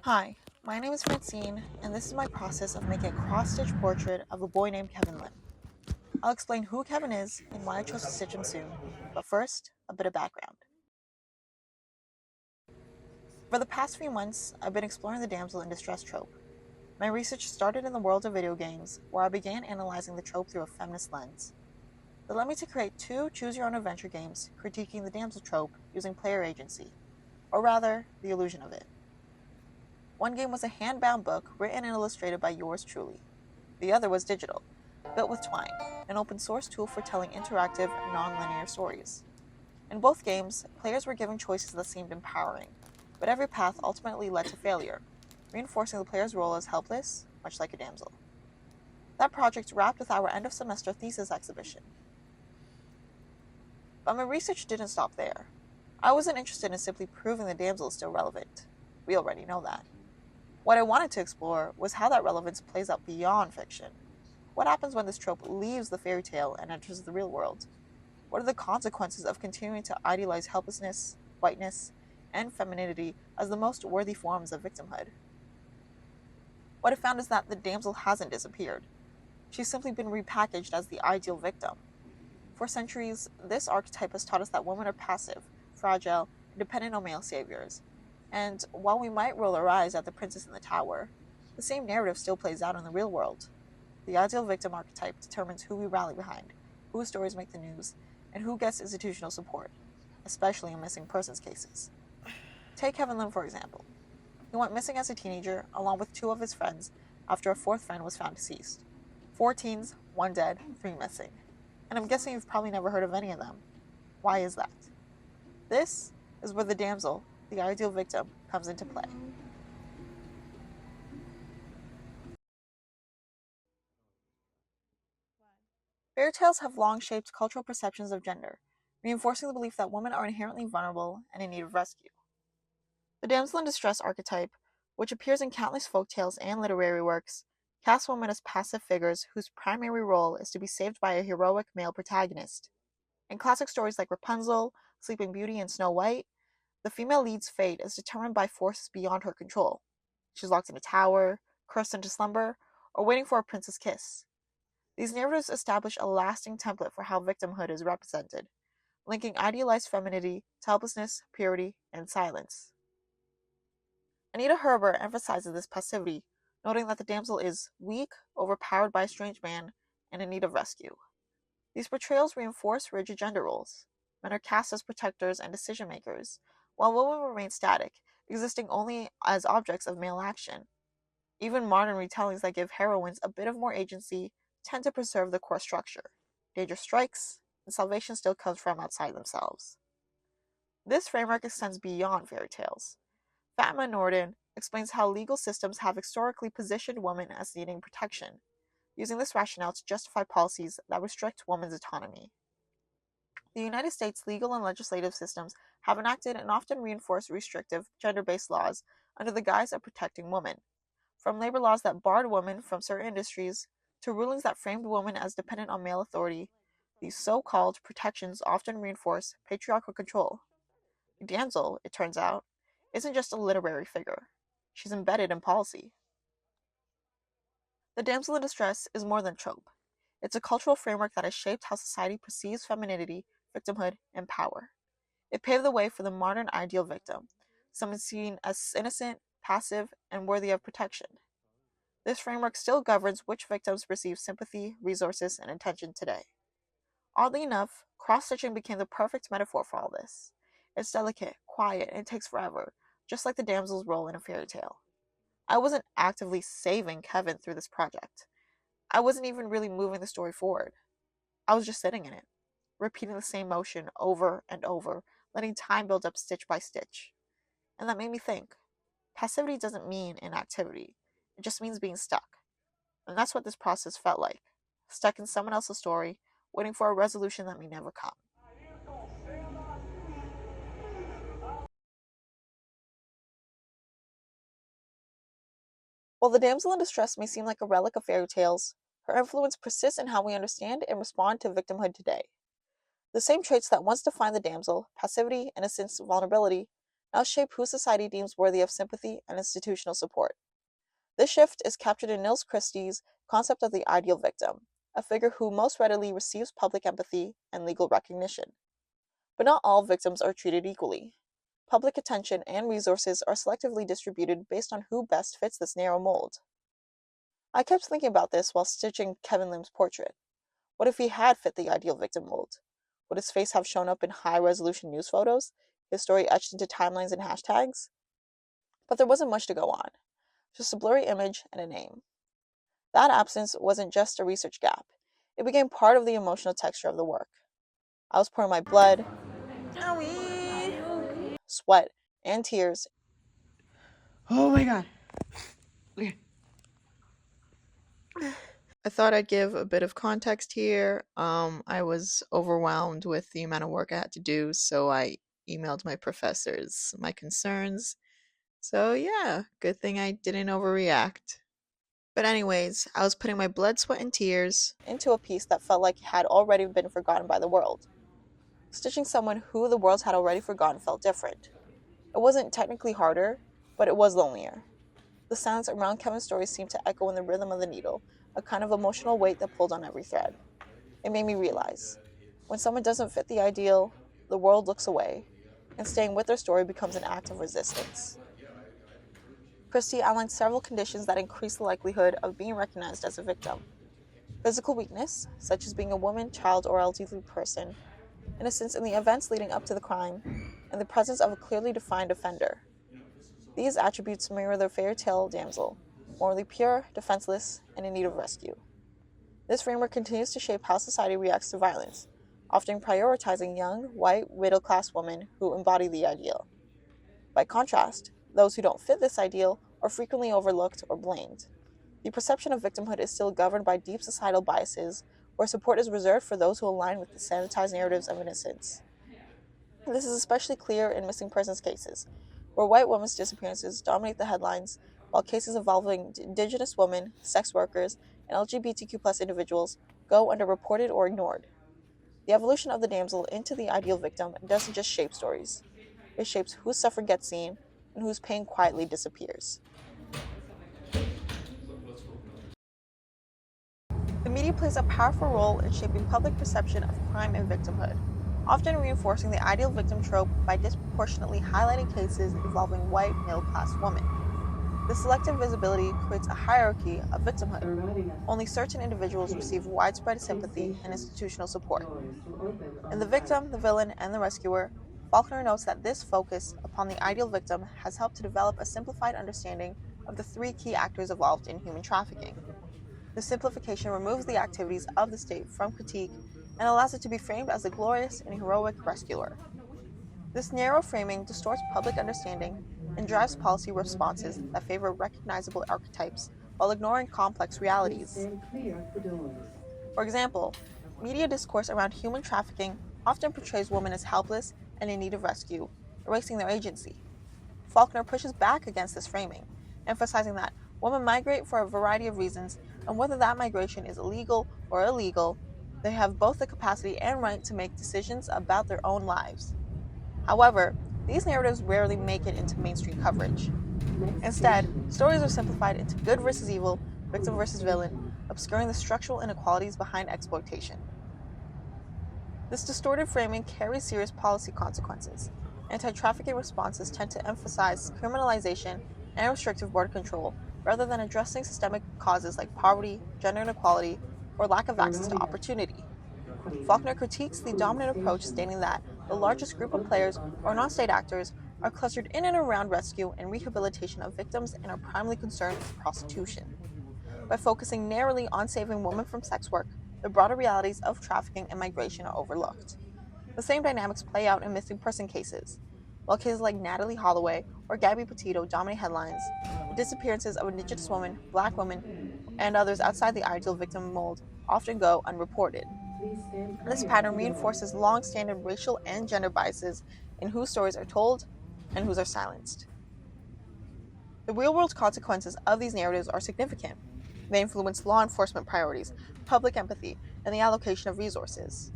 Hi, my name is Francine, and this is my process of making a cross-stitch portrait of a boy named Kevin Lim. I'll explain who Kevin is and why I chose to stitch him soon, but first, a bit of background. For the past few months, I've been exploring the damsel-in-distress trope. My research started in the world of video games, where I began analyzing the trope through a feminist lens. That led me to create two choose-your-own-adventure games critiquing the damsel trope using player agency, or rather, the illusion of it. One game was a hand-bound book written and illustrated by yours truly. The other was digital, built with Twine, an open source tool for telling interactive, non-linear stories. In both games, players were given choices that seemed empowering, but every path ultimately led to failure, reinforcing the player's role as helpless, much like a damsel. That project wrapped with our end-of-semester thesis exhibition. But my research didn't stop there. I wasn't interested in simply proving the damsel is still relevant. We already know that. What I wanted to explore was how that relevance plays out beyond fiction. What happens when this trope leaves the fairy tale and enters the real world? What are the consequences of continuing to idealize helplessness, whiteness, and femininity as the most worthy forms of victimhood? What I found is that the damsel hasn't disappeared. She's simply been repackaged as the ideal victim. For centuries, this archetype has taught us that women are passive, fragile, and dependent on male saviors. And while we might roll our eyes at the princess in the tower, the same narrative still plays out in the real world. The ideal victim archetype determines who we rally behind, whose stories make the news, and who gets institutional support, especially in missing persons cases. Take Kevin Lim, for example. He went missing as a teenager, along with two of his friends, after a fourth friend was found deceased. Four teens, one dead, three missing. And I'm guessing you've probably never heard of any of them. Why is that? This is where the damsel, the ideal victim, comes into play. Fairy tales have long shaped cultural perceptions of gender, reinforcing the belief that women are inherently vulnerable and in need of rescue. The damsel in distress archetype, which appears in countless folk tales and literary works, casts women as passive figures whose primary role is to be saved by a heroic male protagonist. In classic stories like Rapunzel, Sleeping Beauty, and Snow White, the female lead's fate is determined by forces beyond her control. She's locked in a tower, cursed into slumber, or waiting for a prince's kiss. These narratives establish a lasting template for how victimhood is represented, linking idealized femininity to helplessness, purity, and silence. Anita Herbert emphasizes this passivity, noting that the damsel is weak, overpowered by a strange man, and in need of rescue. These portrayals reinforce rigid gender roles. Men are cast as protectors and decision makers, while women remain static, existing only as objects of male action. Even modern retellings that give heroines a bit of more agency tend to preserve the core structure. Danger strikes, and salvation still comes from outside themselves. This framework extends beyond fairy tales. Fatma Norden explains how legal systems have historically positioned women as needing protection, using this rationale to justify policies that restrict women's autonomy. The United States legal and legislative systems have enacted and often reinforced restrictive, gender-based laws under the guise of protecting women, from labor laws that barred women from certain industries to rulings that framed women as dependent on male authority. These so-called protections often reinforce patriarchal control. The damsel, it turns out, isn't just a literary figure. She's embedded in policy. The damsel in distress is more than trope. It's a cultural framework that has shaped how society perceives femininity, victimhood, and power. It paved the way for the modern ideal victim, someone seen as innocent, passive, and worthy of protection. This framework still governs which victims receive sympathy, resources, and attention today. Oddly enough, cross-stitching became the perfect metaphor for all this. It's delicate, quiet, and it takes forever, just like the damsel's role in a fairy tale. I wasn't actively saving Kevin through this project. I wasn't even really moving the story forward. I was just sitting in it, repeating the same motion over and over, letting time build up stitch by stitch. And that made me think. Passivity doesn't mean inactivity. It just means being stuck. And that's what this process felt like. Stuck in someone else's story, waiting for a resolution that may never come. While the damsel in distress may seem like a relic of fairy tales, her influence persists in how we understand and respond to victimhood today. The same traits that once defined the damsel, passivity, innocence, vulnerability, now shape who society deems worthy of sympathy and institutional support. This shift is captured in Nils Christie's concept of the ideal victim, a figure who most readily receives public empathy and legal recognition. But not all victims are treated equally. Public attention and resources are selectively distributed based on who best fits this narrow mold. I kept thinking about this while stitching Kevin Lim's portrait. What if he had fit the ideal victim mold? Would his face have shown up in high resolution news photos, his story etched into timelines and hashtags? But there wasn't much to go on, just a blurry image and a name. That absence wasn't just a research gap, it became part of the emotional texture of the work. I was pouring my blood, sweat, and tears. Oh my god. Okay. I thought I'd give a bit of context here. I was overwhelmed with the amount of work I had to do, so I emailed my professors my concerns. So yeah, good thing I didn't overreact. But anyways, I was putting my blood, sweat, and tears into a piece that felt like it had already been forgotten by the world. Stitching someone who the world had already forgotten felt different. It wasn't technically harder, but it was lonelier. The sounds around Kevin's story seemed to echo in the rhythm of the needle, a kind of emotional weight that pulled on every thread. It made me realize, when someone doesn't fit the ideal, the world looks away, and staying with their story becomes an act of resistance. Christie outlined several conditions that increase the likelihood of being recognized as a victim. Physical weakness, such as being a woman, child, or elderly person, innocence in the events leading up to the crime, and the presence of a clearly defined offender. These attributes mirror the fairy tale damsel, morally pure, defenseless, and in need of rescue. This framework continues to shape how society reacts to violence, often prioritizing young, white, middle-class women who embody the ideal. By contrast, those who don't fit this ideal are frequently overlooked or blamed. The perception of victimhood is still governed by deep societal biases, where support is reserved for those who align with the sanitized narratives of innocence. This is especially clear in missing persons cases, where white women's disappearances dominate the headlines, while cases involving indigenous women, sex workers, and LGBTQ+ individuals go underreported or ignored. The evolution of the damsel into the ideal victim doesn't just shape stories, it shapes whose suffering gets seen and whose pain quietly disappears. The media plays a powerful role in shaping public perception of crime and victimhood, often reinforcing the ideal victim trope by disproportionately highlighting cases involving white, middle-class women. This selective visibility creates a hierarchy of victimhood. Only certain individuals receive widespread sympathy and institutional support. In The Victim, the Villain, and the Rescuer, Faulkner notes that this focus upon the ideal victim has helped to develop a simplified understanding of the three key actors involved in human trafficking. The simplification removes the activities of the state from critique and allows it to be framed as a glorious and heroic rescuer. This narrow framing distorts public understanding and drives policy responses that favor recognizable archetypes while ignoring complex realities. For example, media discourse around human trafficking often portrays women as helpless and in need of rescue, erasing their agency. Faulkner pushes back against this framing, emphasizing that women migrate for a variety of reasons, and whether that migration is illegal or illegal, they have both the capacity and right to make decisions about their own lives. However, these narratives rarely make it into mainstream coverage. Instead, stories are simplified into good versus evil, victim versus villain, obscuring the structural inequalities behind exploitation. This distorted framing carries serious policy consequences. Anti-trafficking responses tend to emphasize criminalization and restrictive border control rather than addressing systemic causes like poverty, gender inequality, or lack of access to opportunity. Faulkner critiques the dominant approach, stating that the largest group of players, or non-state actors, are clustered in and around rescue and rehabilitation of victims and are primarily concerned with prostitution. By focusing narrowly on saving women from sex work, the broader realities of trafficking and migration are overlooked. The same dynamics play out in missing person cases. While cases like Natalie Holloway or Gabby Petito dominate headlines, the disappearances of Indigenous women, Black women, and others outside the ideal victim mold often go unreported. This pattern reinforces long-standing racial and gender biases in whose stories are told and whose are silenced. The real-world consequences of these narratives are significant. They influence law enforcement priorities, public empathy, and the allocation of resources.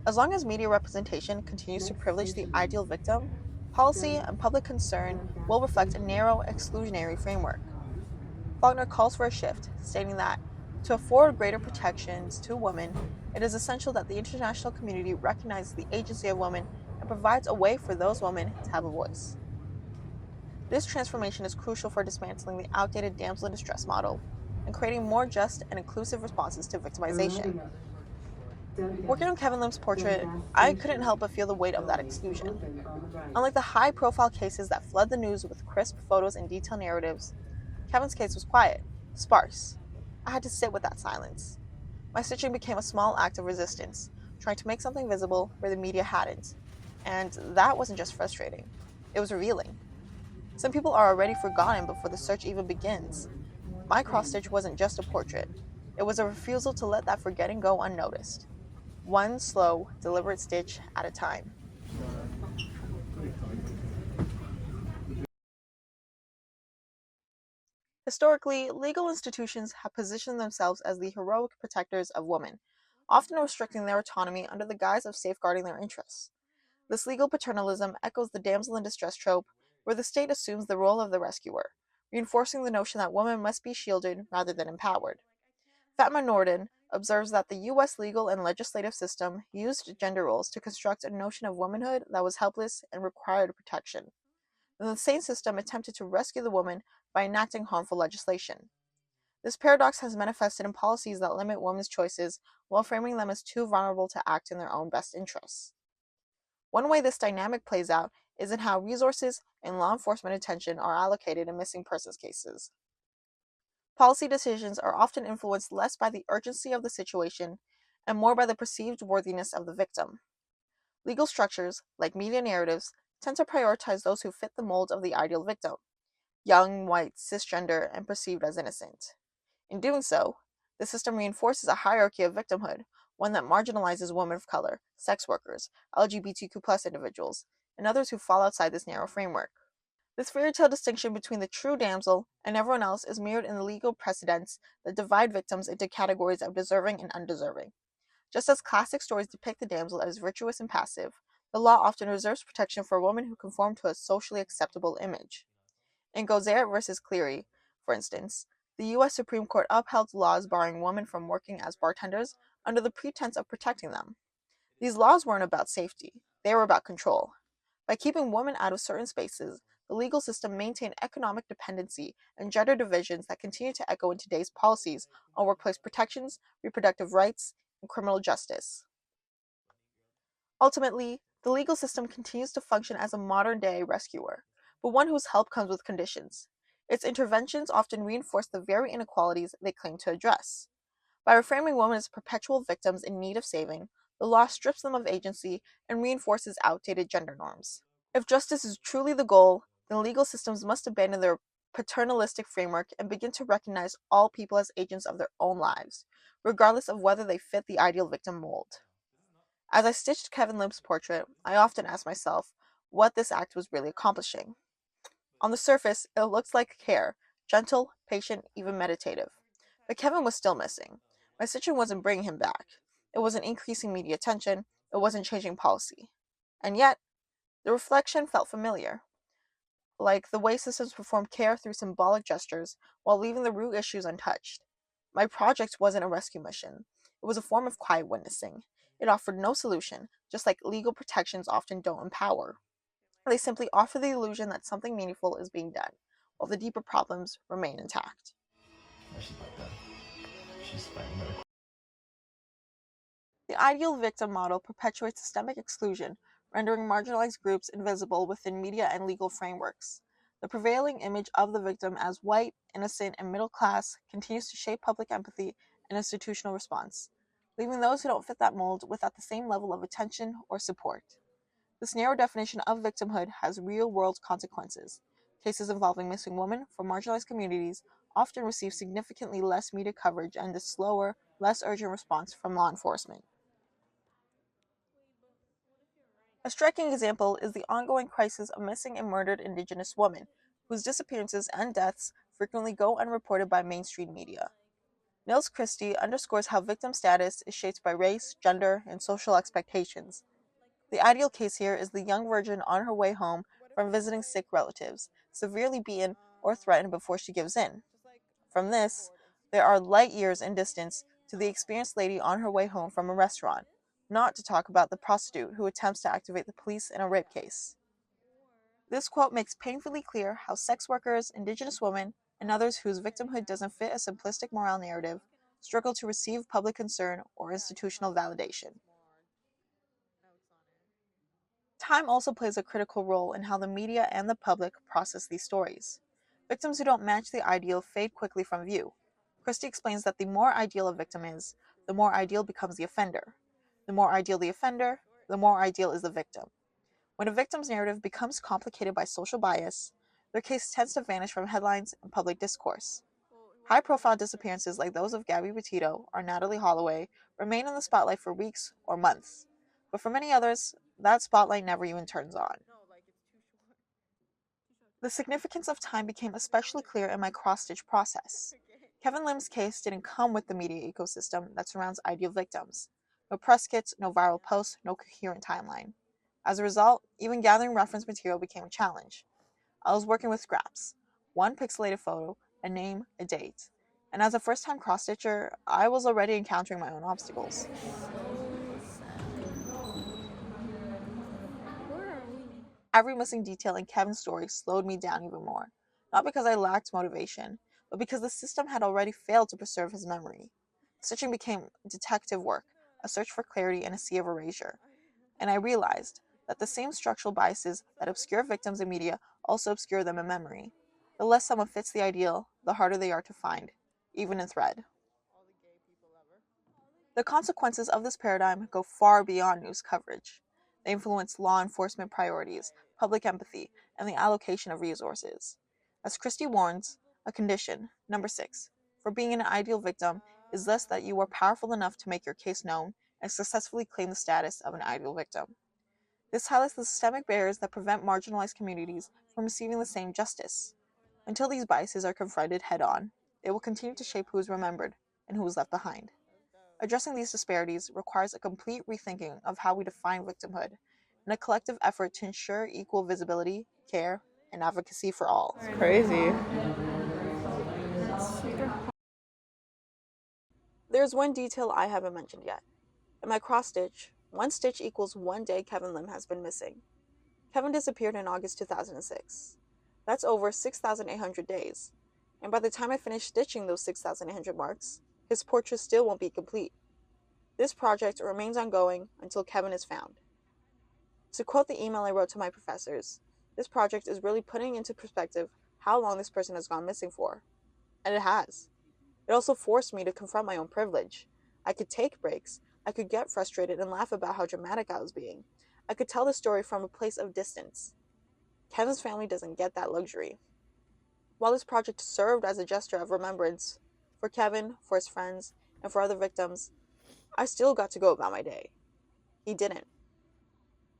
As long as media representation continues to privilege the ideal victim, Policy and public concern will reflect a narrow, exclusionary framework. Faulkner calls for a shift, stating that, to afford greater protections to women, it is essential that the international community recognizes the agency of women and provides a way for those women to have a voice. This transformation is crucial for dismantling the outdated damsel in distress model and creating more just and inclusive responses to victimization. Working on Kevin Lim's portrait, I couldn't help but feel the weight of that exclusion. Unlike the high profile cases that flood the news with crisp photos and detailed narratives, Kevin's case was quiet, sparse. I had to sit with that silence. My stitching became a small act of resistance, trying to make something visible where the media hadn't. And that wasn't just frustrating, it was revealing. Some people are already forgotten before the search even begins. My cross stitch wasn't just a portrait, it was a refusal to let that forgetting go unnoticed. One slow, deliberate stitch at a time. Historically, legal institutions have positioned themselves as the heroic protectors of women, often restricting their autonomy under the guise of safeguarding their interests. This legal paternalism echoes the damsel in distress trope, where the state assumes the role of the rescuer, reinforcing the notion that women must be shielded rather than empowered. Fatma Norden observes that the U.S. legal and legislative system used gender roles to construct a notion of womanhood that was helpless and required protection. Then the same system attempted to rescue the woman by enacting harmful legislation. This paradox has manifested in policies that limit women's choices while framing them as too vulnerable to act in their own best interests. One way this dynamic plays out is in how resources and law enforcement attention are allocated in missing persons cases. Policy decisions are often influenced less by the urgency of the situation and more by the perceived worthiness of the victim. Legal structures, like media narratives, tend to prioritize those who fit the mold of the ideal victim: young, white, cisgender, and perceived as innocent. In doing so, the system reinforces a hierarchy of victimhood, one that marginalizes women of color, sex workers, LGBTQ+ individuals, and others who fall outside this narrow framework. This fairy tale distinction between the true damsel and everyone else is mirrored in the legal precedents that divide victims into categories of deserving and undeserving. Just as classic stories depict the damsel as virtuous and passive, the law often reserves protection for women who conform to a socially acceptable image. In Gozer versus Cleary, for instance, the U.S. Supreme Court upheld laws barring women from working as bartenders under the pretense of protecting them. These laws weren't about safety, they were about control. By keeping women out of certain spaces, the legal system maintained economic dependency and gender divisions that continue to echo in today's policies on workplace protections, reproductive rights, and criminal justice. Ultimately, the legal system continues to function as a modern day rescuer, but one whose help comes with conditions. Its interventions often reinforce the very inequalities they claim to address. By reframing women as perpetual victims in need of saving, the law strips them of agency and reinforces outdated gender norms. If justice is truly the goal, then legal systems must abandon their paternalistic framework and begin to recognize all people as agents of their own lives, regardless of whether they fit the ideal victim mold. As I stitched Kevin Lim's portrait, I often asked myself what this act was really accomplishing. On the surface, it looks like care, gentle, patient, even meditative. But Kevin was still missing. My stitching wasn't bringing him back. It wasn't increasing media attention. It wasn't changing policy. And yet, the reflection felt familiar, like the way systems perform care through symbolic gestures while leaving the root issues untouched. My project wasn't a rescue mission. It was a form of quiet witnessing. It offered no solution, just like legal protections often don't empower. They simply offer the illusion that something meaningful is being done, while the deeper problems remain intact. The ideal victim model perpetuates systemic exclusion, rendering marginalized groups invisible within media and legal frameworks. The prevailing image of the victim as white, innocent, and middle class continues to shape public empathy and institutional response, leaving those who don't fit that mold without the same level of attention or support. This narrow definition of victimhood has real-world consequences. Cases involving missing women from marginalized communities often receive significantly less media coverage and a slower, less urgent response from law enforcement. A striking example is the ongoing crisis of missing and murdered Indigenous women, whose disappearances and deaths frequently go unreported by mainstream media. Nils Christie underscores how victim status is shaped by race, gender, and social expectations. The ideal case here is the young virgin on her way home, from visiting sick relatives, severely beaten or threatened before she gives in. From this, there are light years in distance to the experienced lady on her way home from a restaurant, not to talk about the prostitute who attempts to activate the police in a rape case. This quote makes painfully clear how sex workers, indigenous women, and others whose victimhood doesn't fit a simplistic moral narrative struggle to receive public concern or institutional validation. Time also plays a critical role in how the media and the public process these stories. Victims who don't match the ideal fade quickly from view. Christie explains that the more ideal a victim is, the more ideal becomes the offender. The more ideal the offender, the more ideal is the victim. When a victim's narrative becomes complicated by social bias, their case tends to vanish from headlines and public discourse. High-profile disappearances like those of Gabby Petito or Natalie Holloway remain in the spotlight for weeks or months, but for many others, that spotlight never even turns on. The significance of time became especially clear in my cross-stitch process. Kevin Lim's case didn't come with the media ecosystem that surrounds ideal victims. No press kits, no viral posts, no coherent timeline. As a result, even gathering reference material became a challenge. I was working with scraps, one pixelated photo, a name, a date. And as a first-time cross-stitcher, I was already encountering my own obstacles. Every missing detail in Kevin's story slowed me down even more, not because I lacked motivation, but because the system had already failed to preserve his memory. Stitching became detective work, a search for clarity in a sea of erasure. And I realized that the same structural biases that obscure victims in media also obscure them in memory. The less someone fits the ideal, the harder they are to find, even in thread. The consequences of this paradigm go far beyond news coverage. They influence law enforcement priorities, public empathy, and the allocation of resources. As Christie warns, a condition, number 6, for being an ideal victim is thus that you are powerful enough to make your case known and successfully claim the status of an ideal victim. This highlights the systemic barriers that prevent marginalized communities from receiving the same justice. Until these biases are confronted head-on, they will continue to shape who is remembered and who is left behind. Addressing these disparities requires a complete rethinking of how we define victimhood and a collective effort to ensure equal visibility, care, and advocacy for all. It's crazy. There's one detail I haven't mentioned yet. In my cross-stitch, one stitch equals one day Kevin Lim has been missing. Kevin disappeared in August 2006. That's over 6,800 days. And by the time I finish stitching those 6,800 marks, his portrait still won't be complete. This project remains ongoing until Kevin is found. To quote the email I wrote to my professors, this project is really putting into perspective how long this person has gone missing for. And it has. It also forced me to confront my own privilege. I could take breaks. I could get frustrated and laugh about how dramatic I was being. I could tell the story from a place of distance. Kevin's family doesn't get that luxury. While this project served as a gesture of remembrance for Kevin, for his friends, and for other victims, I still got to go about my day. He didn't.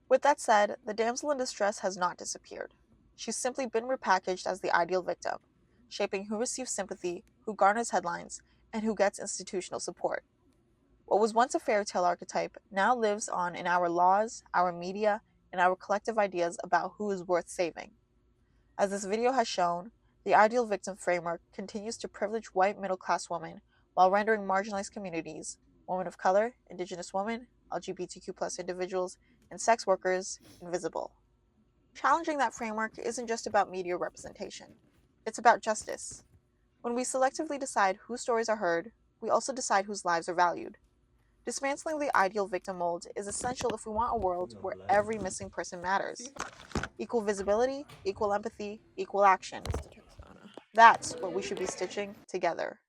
With that said, the damsel in distress has not disappeared. She's simply been repackaged as the ideal victim, shaping who receives sympathy, who garners headlines, and who gets institutional support. What was once a fairy tale archetype now lives on in our laws, our media, and our collective ideas about who is worth saving. As this video has shown, the ideal victim framework continues to privilege white middle-class women while rendering marginalized communities, women of color, indigenous women, LGBTQ+ individuals, and sex workers, invisible. Challenging that framework isn't just about media representation. It's about justice. When we selectively decide whose stories are heard, we also decide whose lives are valued. Dismantling the ideal victim mold is essential if we want a world where every missing person matters. Equal visibility, equal empathy, equal action. That's what we should be stitching together.